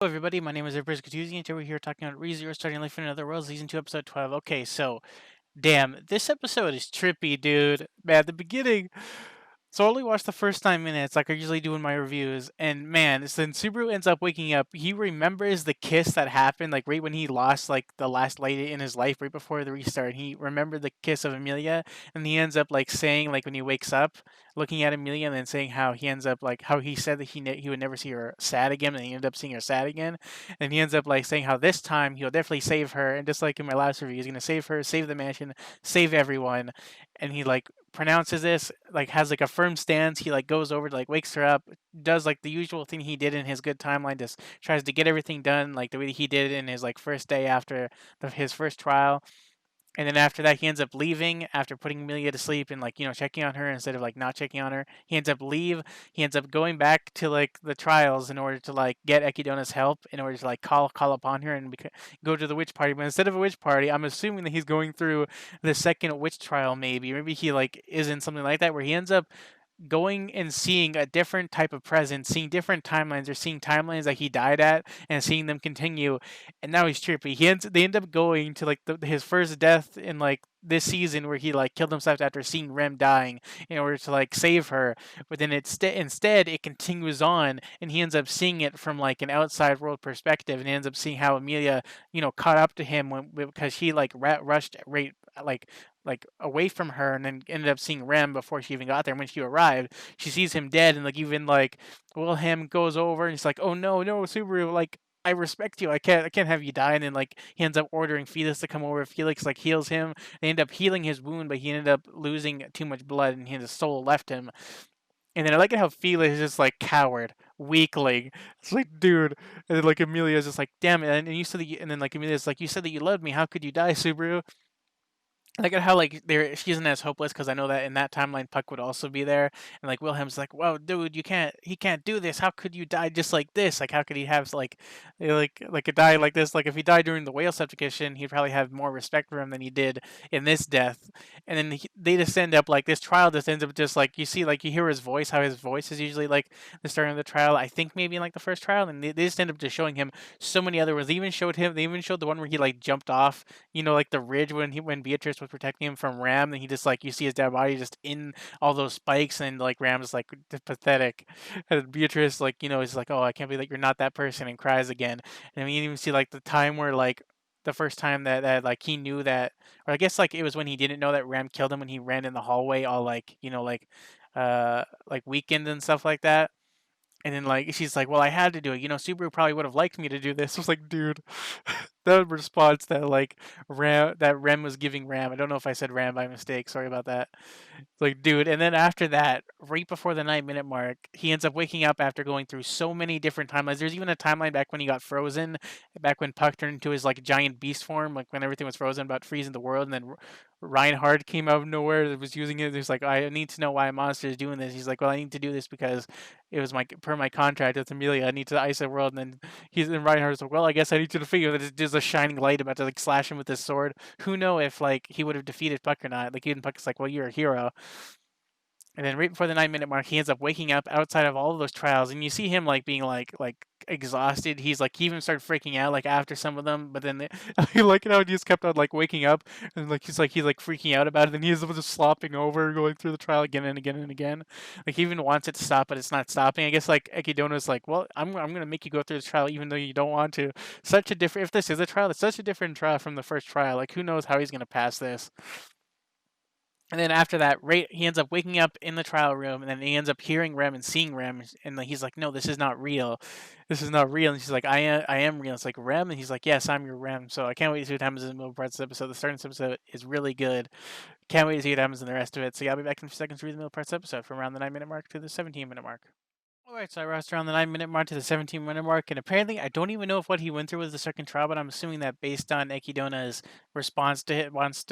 Hello, everybody. My name is Empress Katuzzi, and today we're here talking about ReZero starting life in another world, season 2, episode 12. Okay, so damn, this episode is trippy, dude. Man, the beginning. So I only watched the first 9 minutes, like I usually do in my reviews, and man, then Subaru ends up waking up. He remembers the kiss that happened, like right when he lost like the last lady in his life, right before the restart. He remembered the kiss of Amelia, and he ends up like saying, like when he wakes up, looking at Amelia, and then saying how he ends up like how he said that he would never see her sad again, and he ended up seeing her sad again, and he ends up like saying how this time he'll definitely save her, and just like in my last review, he's gonna save her, save the mansion, save everyone, and he like pronounces this, like has like a firm stance. He like goes over to like wakes her up, does like the usual thing he did in his good timeline, just tries to get everything done like the way he did in his like first day after his first trial. And then after that, he ends up leaving after putting Amelia to sleep and like checking on her instead of like not checking on her. He ends up leave. He ends up going back to like the trials in order to like get Ekidona's help in order to like call upon her and go to the witch party. But instead of a witch party, I'm assuming that he's going through the second witch trial. Maybe he like is in something like that where he ends up going and seeing a different type of presence, seeing different timelines, or seeing timelines that he died at, and seeing them continue. And now he's trippy. They end up going to like his first death in like this season, where he like killed himself after seeing Rem dying in order to like save her. But then instead it continues on, and he ends up seeing it from like an outside world perspective, and he ends up seeing how Amelia, caught up to him because he like rushed right like away from her, and then ended up seeing Rem before she even got there. And when she arrived, she sees him dead, and like even like Wilhelm goes over and he's like, "Oh no, no, Subaru, like I respect you. I can't have you die." And then like he ends up ordering Felix to come over. Felix like heals him. They end up healing his wound, but he ended up losing too much blood, and his soul left him. And then I like it how Felix is just like coward, weakling. It's like, dude. And then like Amelia's just like, damn it. And you said that and then like Amelia's like, you said that you loved me. How could you die, Subaru? I like how like she isn't as hopeless because I know that in that timeline Puck would also be there, and like Wilhelm's like, "Whoa, dude, he can't do this. How could you die just like this? Like, how could he have like a die like this? Like, if he died during the whale subjugation, he'd probably have more respect for him than he did in this death." And then they just end up like this trial just ends up just like you see like you hear his voice, how his voice is usually like the start of the trial. I think maybe in like the first trial, and they just end up just showing him so many other ones. They even showed the one where he like jumped off, like the ridge when Beatrice was protecting him from Ram, and he just like you see his dead body just in all those spikes, and like Ram's like pathetic, and Beatrice like is like, "Oh, I can't believe that you're not that person," and cries again. And we even see like the time where like the first time that like he knew that, or I guess like it was when he didn't know that Ram killed him when he ran in the hallway all like like weakened and stuff like that. And then like she's like, "Well, I had to do it. Subaru probably would have liked me to do this." I was like, dude, that response that like Rem was giving Ram. I don't know if I said Ram by mistake. Sorry about that. Like, dude. And then after that, right before the 9 minute mark, he ends up waking up after going through so many different timelines. There's even a timeline back when he got frozen, back when Puck turned into his like giant beast form, like when everything was frozen, about freezing the world, and then Reinhardt came out of nowhere that was using it. He's like, "I need to know why a monster is doing this." He's like, "Well, I need to do this because it was my contract with Amelia. I need to ice the world." And then Reinhardt's like, "Well, I guess I need you to figure that there's a shining light about to like slash him with his sword." Who know if like he would have defeated Puck or not? Like even Puck's like, "Well, you're a hero." And then right before the 9 minute mark, he ends up waking up outside of all of those trials, and you see him like being like exhausted. He even started freaking out like after some of them, but then I like how he just kept on like waking up, and like he's like freaking out about it, and he's just slopping over, going through the trial again and again and again. Like he even wants it to stop, but it's not stopping. I guess like Ekidona's like, "Well, I'm gonna make you go through this trial even though you don't want to." Such a different. If this is a trial, it's such a different trial from the first trial. Like who knows how he's gonna pass this? And then after that, he ends up waking up in the trial room, and then he ends up hearing Rem and seeing Rem, and he's like, "No, this is not real. This is not real." And she's like, I am real." It's like, "Rem?" And he's like, "Yes, I'm your Rem." So I can't wait to see what happens in the middle parts of the episode. The start of this episode is really good. Can't wait to see what happens in the rest of it. So yeah, I'll be back in a few seconds to read the middle parts of the episode from around the 9 minute mark to the 17-minute mark. Alright, so I rushed around the 9 minute mark to the 17-minute mark, and apparently I don't even know if what he went through was the second trial, but I'm assuming that based on Ekidona's response to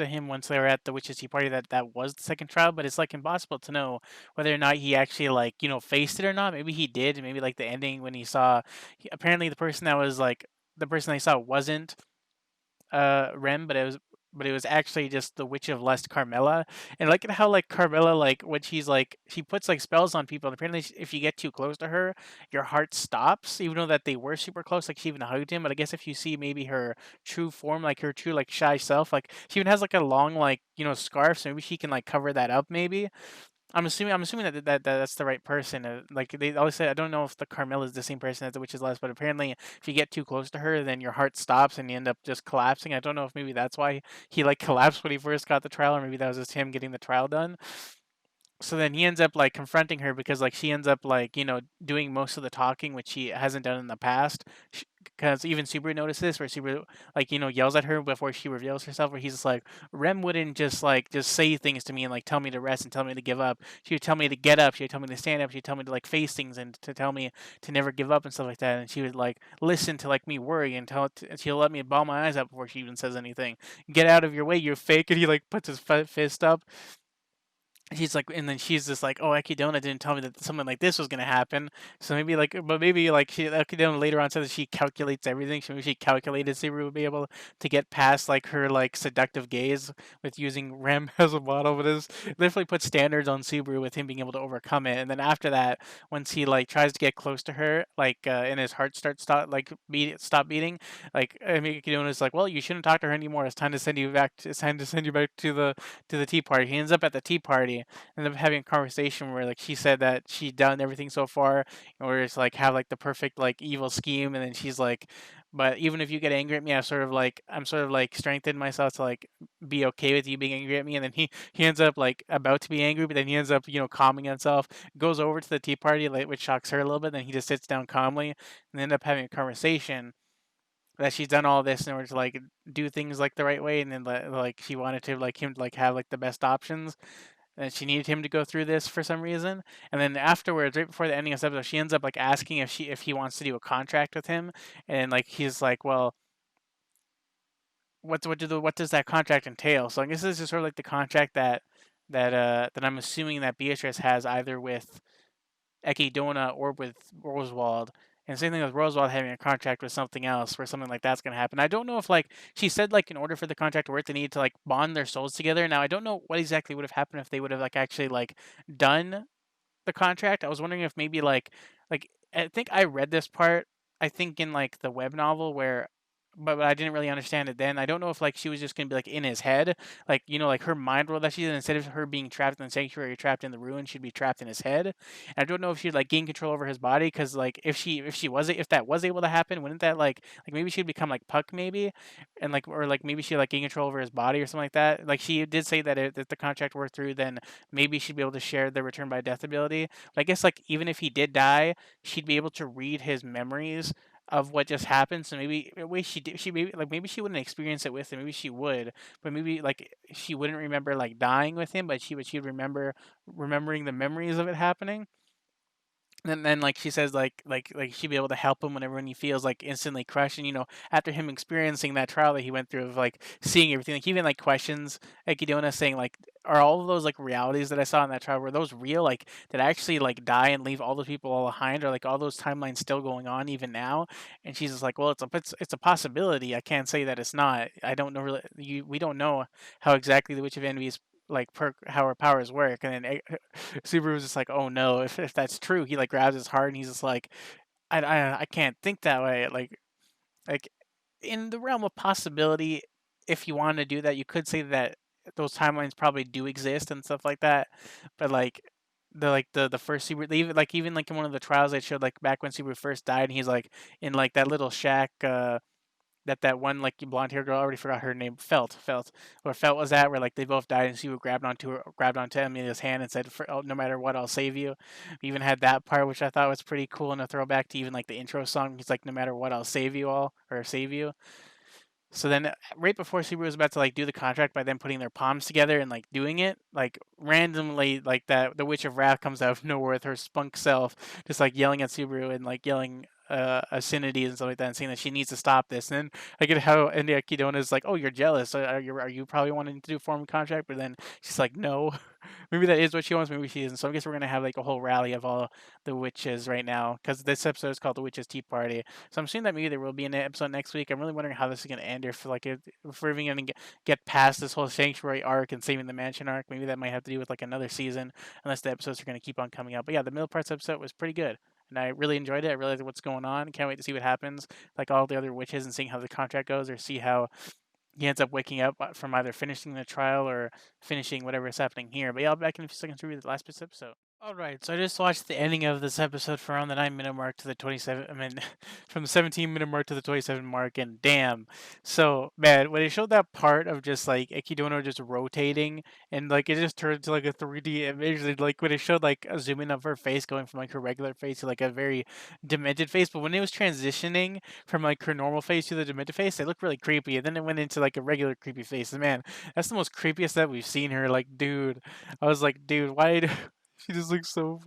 him once they were at the Witches Tea Party, that was the second trial, but it's like impossible to know whether or not he actually like, faced it or not. Maybe he did, and maybe like the ending when he saw apparently the person that he saw wasn't Rem, but it was but it was actually just the Witch of Lust, Carmilla. And look at how like Carmilla, like when she's like she puts like spells on people, and apparently if you get too close to her, your heart stops, even though that they were super close. Like she even hugged him. But I guess if you see maybe her true form, like her true like shy self, like she even has like a long like scarf, so maybe she can like cover that up maybe. I'm assuming that's the right person. Like they always say, I don't know if the Carmilla is the same person as the Witch's Last, but apparently if you get too close to her, then your heart stops and you end up just collapsing. I don't know if maybe that's why he like collapsed when he first got the trial, or maybe that was just him getting the trial done. So then he ends up like confronting her because like she ends up like doing most of the talking, which she hasn't done in the past. Because even Subaru noticed this, where Subaru like yells at her before she reveals herself, where he's just like, Rem wouldn't just say things to me and like tell me to rest and tell me to give up. She would tell me to get up, she would tell me to stand up, she'd tell me to like face things and to tell me to never give up and stuff like that. And she would like listen to like me worry and she'll let me ball my eyes out before she even says anything. Get out of your way, you fake. And he like puts his fist up. He's like, and then she's just like, "Oh, Akidona didn't tell me that something like this was gonna happen." So maybe like, but maybe like Akidona later on said that she calculates everything. So maybe she calculated Subaru would be able to get past like her like seductive gaze with using Rem as a model. But it definitely put standards on Subaru with him being able to overcome it. And then after that, once he like tries to get close to her, like and his heart starts stop beating, like I mean, Akidona's like, "Well, you shouldn't talk to her anymore. It's time to send you back. It's time to send you back to the tea party." He ends up at the tea party, end up having a conversation where like she said that she'd done everything so far in order to like have like the perfect like evil scheme, and then she's like, but even if you get angry at me, I'm sort of like strengthened myself to like be okay with you being angry at me. And then he ends up like about to be angry, but then he ends up calming himself, goes over to the tea party, like, which shocks her a little bit. Then he just sits down calmly and end up having a conversation that she's done all this in order to like do things like the right way, and then like she wanted to like him to like have like the best options, and she needed him to go through this for some reason. And then afterwards, right before the ending of this episode, she ends up like asking if he wants to do a contract with him, and like he's like, well, what does that contract entail? So I guess this is sort of like the contract that I'm assuming that Beatrice has either with Ekidona or with Roswald. And same thing with Roswald having a contract with something else where something like that's gonna happen. I don't know if like she said like in order for the contract to work they need to like bond their souls together. Now I don't know what exactly would have happened if they would have like actually like done the contract. I was wondering if maybe like I think I read this part, I think in like the web novel where but I didn't really understand it then. I don't know if like she was just gonna be like in his head, like like her mind world that she's in. Instead of her being trapped in the sanctuary, trapped in the ruin, she'd be trapped in his head. And I don't know if she'd like gain control over his body because like if that was able to happen, wouldn't that like maybe she'd become like Puck maybe, and like or like maybe she like gain control over his body or something like that. Like she did say that if the contract worked through, then maybe she'd be able to share the return by death ability. But I guess like even if he did die, she'd be able to read his memories of what just happened. So maybe maybe she maybe like maybe she wouldn't experience it with him. Maybe she would, but maybe like she wouldn't remember like dying with him, but she'd remember remembering the memories of it happening. And then like she says like she'd be able to help him whenever when he feels like instantly crushed. And after him experiencing that trial that he went through of like seeing everything, like he even like questions Ekidona saying like, are all of those like realities that I saw in that trial, were those real? Like did I actually like die and leave all those people all behind, or like all those timelines still going on even now? And she's just like, well, it's a possibility. I can't say that it's not. I don't know really. We don't know how exactly the Witch of Envy's like how her powers work. And then Subaru was just like, oh no, if that's true, he like grabs his heart and he's just like, I can't think that way. Like in the realm of possibility, if you wanted to do that, you could say that those timelines probably do exist and stuff like that. But like the first Subaru, even like in one of the trials they showed like back when Subaru first died, and he's like in like that little shack. That one like blonde haired girl, I already forgot her name, Felt, where Felt was at, where like they both died, and she grabbed onto Amelia's hand and said, oh, "No matter what, I'll save you." We even had that part, which I thought was pretty cool, and a throwback to even like the intro song. He's like, "No matter what, I'll save you all or save you." So then, right before Subaru was about to like do the contract by them putting their palms together and like doing it, like randomly, like that the Witch of Wrath comes out of nowhere with her spunk self, just like yelling at Subaru and like yelling obscenities and stuff like that, and saying that she needs to stop this. And then I get how India Kidona is like, "Oh, you're jealous. Are you probably wanting to do form a contract?" But then she's like, "No." maybe that is what she wants. Maybe she isn't. So I guess we're gonna have like a whole rally of all the witches right now because this episode is called the Witches Tea Party. So I'm assuming that maybe there will be an episode next week. I'm really wondering how this is gonna end. If like if we're even gonna get past this whole sanctuary arc and saving the mansion arc. Maybe that might have to do with like another season, unless the episodes are gonna keep on coming out. But yeah, the middle parts episode was pretty good. And I really enjoyed it. I really liked what's going on. Can't wait to see what happens, like all the other witches, and seeing how the contract goes, or see how he ends up waking up from either finishing the trial or finishing whatever is happening here. But yeah, I'll be back in a few seconds to read the last episode. All right, so I just watched the ending of this episode from around the 9-minute mark to the 27. I mean, from the 17-minute mark to the 27 mark, and damn. So man, when they showed that part of just like Ekidono just rotating, and like it just turned to like a 3D image, and, like when it showed like a zoom in of her face going from like her regular face to like a very demented face, but when it was transitioning from like her normal face to the demented face, it looked really creepy, and then it went into like a regular creepy face. And man, that's the most creepiest that we've seen her. Like, dude, I was like, dude, why? She just looks so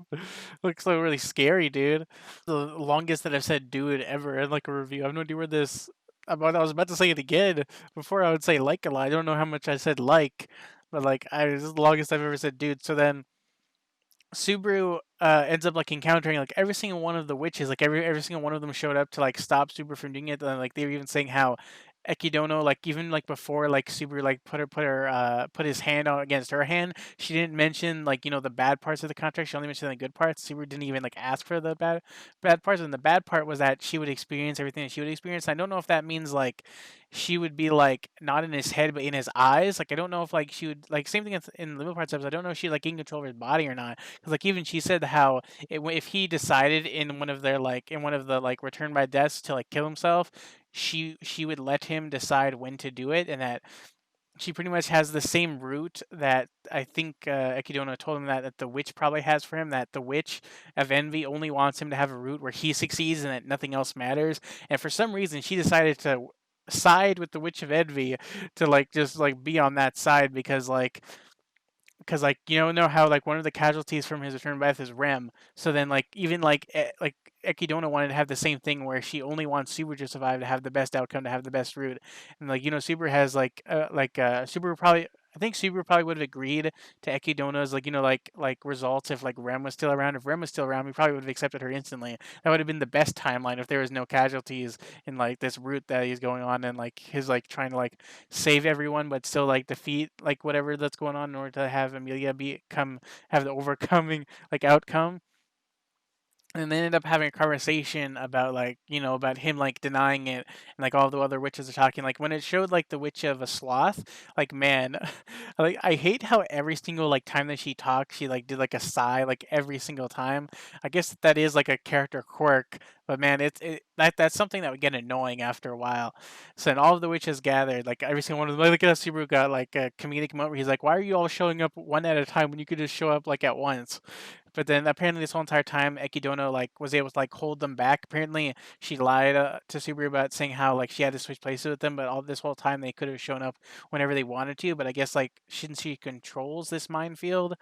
really scary, dude. The longest that I've said "dude" ever in like a review. I have no idea where this. About I was about to say it again before. I would say like a lot. I don't know how much I said like, but like this is the longest I've ever said "dude." So then Subaru ends up like encountering like every single one of the witches. Like every single one of them showed up to like stop Subaru from doing it. And like they were even saying how Ekidono, like even like before like Subaru like put his hand out against her hand, she didn't mention like the bad parts of the contract. She only mentioned the good parts. Subaru didn't even like ask for the bad parts, and the bad part was that she would experience everything that she would experience. I don't know if that means like she would be like not in his head but in his eyes. Like I don't know if like she would like same thing in the middle parts episode. I don't know if she like in control of his body or not. Because like even she said how if he decided in one of their like in one of the like return by deaths to like kill himself, she would let him decide when to do it, and that she pretty much has the same route that I think Ekidono told him that the witch probably has for him. That the witch of envy only wants him to have a route where he succeeds and that nothing else matters. And for some reason, she decided to side with the witch of envy to like just like be on that side because like know how like one of the casualties from his return bath is Rem. So then like even like Ekidona wanted to have the same thing where she only wants Subaru to survive to have the best outcome to have the best route, and like Subaru has Subaru probably. I think Subaru probably would have agreed to Ekidona's like results if like Rem was still around. If Rem was still around, we probably would have accepted her instantly. That would have been the best timeline if there was no casualties in like this route that he's going on, and like his like trying to like save everyone but still like defeat like whatever that's going on in order to have Amelia become have the overcoming like outcome. And they ended up having a conversation about like about him like denying it, and like all the other witches are talking. Like when it showed like the witch of a sloth, like man, like I hate how every single like time that she talked she like did like a sigh like every single time. I guess that is like a character quirk, but man, that's something that would get annoying after a while. So then all of the witches gathered, like every single one of them, like Subaru got like a comedic moment where he's like, why are you all showing up one at a time when you could just show up like at once? But then apparently this whole entire time, Ekidono like was able to like hold them back. Apparently she lied to Subaru about saying how like she had to switch places with them, but all this whole time they could have shown up whenever they wanted to. But I guess like since she controls this minefield,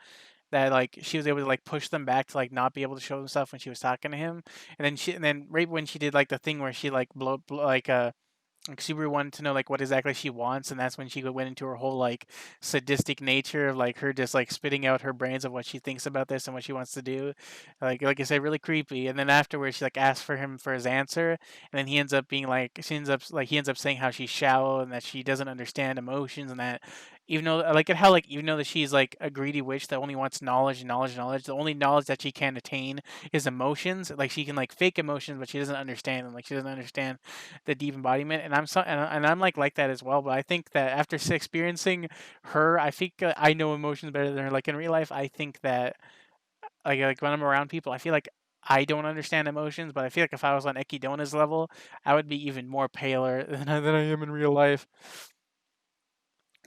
that like she was able to like push them back to like not be able to show themselves when she was talking to him. And then right when she did like the thing where she like blow like Subaru wanted to know like what exactly she wants, and that's when she went into her whole like sadistic nature of like her just like spitting out her brains of what she thinks about this and what she wants to do. Like I said, really creepy. And then afterwards, she like asks for him for his answer, and then he ends up saying how she's shallow and that she doesn't understand emotions, and that even though I like it how like even though that she's like a greedy witch that only wants knowledge, knowledge, knowledge, the only knowledge that she can attain is emotions. Like she can like fake emotions, but she doesn't understand them. Like she doesn't understand the deep embodiment, and I'm like that as well. But I think that after experiencing her, I think I know emotions better than her. Like in real life, I think that like when I'm around people, I feel like I don't understand emotions, but I feel like if I was on Ekidona's level, I would be even more paler than I am in real life.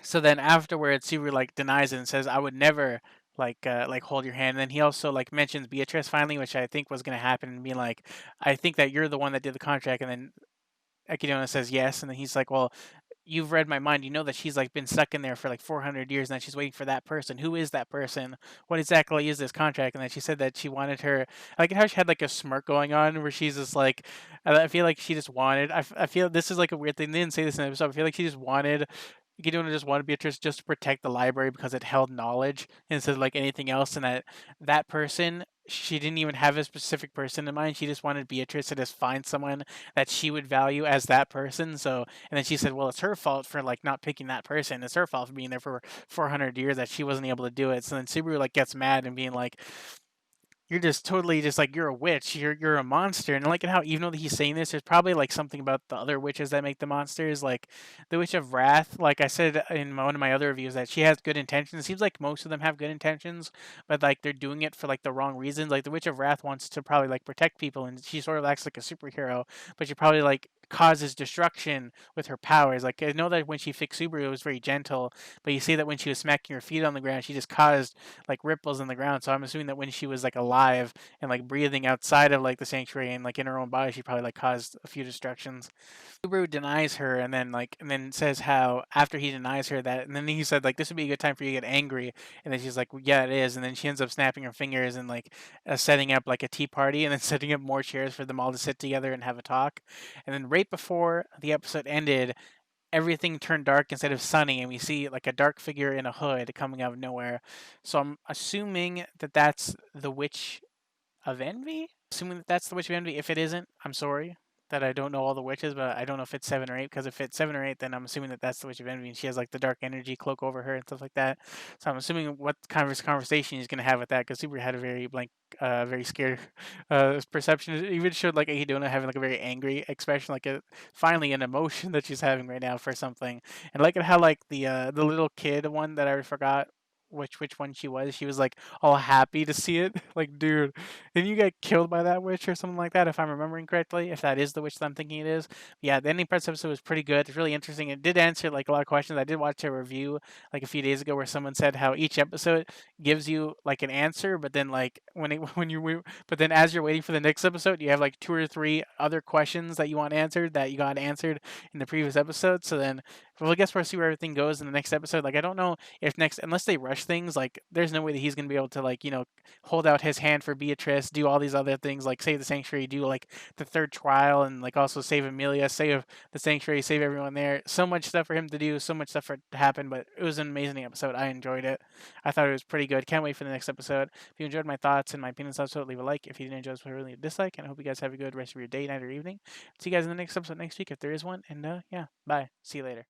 So then afterwards, Subaru like denies it and says, "I would never." Like hold your hand. And then he also like mentions Beatrice finally, which I think was gonna happen, and being like, I think that you're the one that did the contract. And then Ekidona says yes, and then he's like, "Well, you've read my mind. You know that she's like been stuck in there for like 400 years, and that she's waiting for that person. Who is that person? What exactly is this contract?" And then she said that she wanted her. I like how she had like a smirk going on, where she's just like, I feel like she just wanted. I feel this is like a weird thing. They didn't say this in the episode. I feel like she just wanted Ghidorah just wanted Beatrice just to protect the library because it held knowledge instead of like anything else, and that person, she didn't even have a specific person in mind. She just wanted Beatrice to just find someone that she would value as that person. So, and then she said, "Well, it's her fault for like not picking that person. It's her fault for being there for 400 years that she wasn't able to do it." So then Subaru like gets mad and being like, you're just totally just like you're a witch. You're a monster. And I like it how even though he's saying this, there's probably like something about the other witches that make the monsters. Like the Witch of Wrath. Like I said in one of my other reviews, that she has good intentions. It seems like most of them have good intentions, but like they're doing it for like the wrong reasons. Like the Witch of Wrath wants to probably like protect people, and she sort of acts like a superhero, but she probably like causes destruction with her powers. Like I know that when she fixed Subaru, it was very gentle, but you see that when she was smacking her feet on the ground, she just caused like ripples in the ground. So I'm assuming that when she was like alive and like breathing outside of like the sanctuary and like in her own body, she probably like caused a few destructions. Subaru denies her and then says how after he denies her that, and then he said like this would be a good time for you to get angry, and then she's like, well, yeah, it is, and then she ends up snapping her fingers and like setting up like a tea party and then setting up more chairs for them all to sit together and have a talk. And then right before the episode ended, everything turned dark instead of sunny, and we see like a dark figure in a hood coming out of nowhere. So I'm assuming that that's the Witch of Envy. Assuming that that's the Witch of Envy. If it isn't, I'm sorry that I don't know all the witches, but I don't know if it's 7 or 8. Because if it's 7 or 8, then I'm assuming that that's the Witch of Envy, and she has like the dark energy cloak over her and stuff like that. So I'm assuming what kind of conversation he's gonna have with that, because Super had a very blank, very scared perception. It even showed like Ahidona having like a very angry expression, like finally an emotion that she's having right now for something. And like it how like the little kid one that I forgot which one she was. She was like all happy to see it. Like, dude, didn't you get killed by that witch or something like that? If I'm remembering correctly, if that is the witch that I'm thinking it is. Yeah, the ending parts episode was pretty good. It's really interesting. It did answer like a lot of questions. I did watch a review like a few days ago where someone said how each episode gives you like an answer, but then like but then as you're waiting for the next episode, you have like 2 or 3 other questions that you want answered that you got answered in the previous episode. So then, well, I guess we'll see where everything goes in the next episode. Like, I don't know if next, unless they rush things, like there's no way that he's gonna be able to like hold out his hand for Beatrice, do all these other things like save the sanctuary, do like the third trial, and like also save Amelia, save the sanctuary, save everyone there. So much stuff for him to do, so much stuff for it to happen. But it was an amazing episode. I enjoyed it. I thought it was pretty good. Can't wait for the next episode. If you enjoyed my thoughts and my opinions, also leave a like. If you didn't enjoy this, really leave a dislike. And I hope you guys have a good rest of your day, night, or evening. See you guys in the next episode next week if there is one. And yeah, bye. See you later.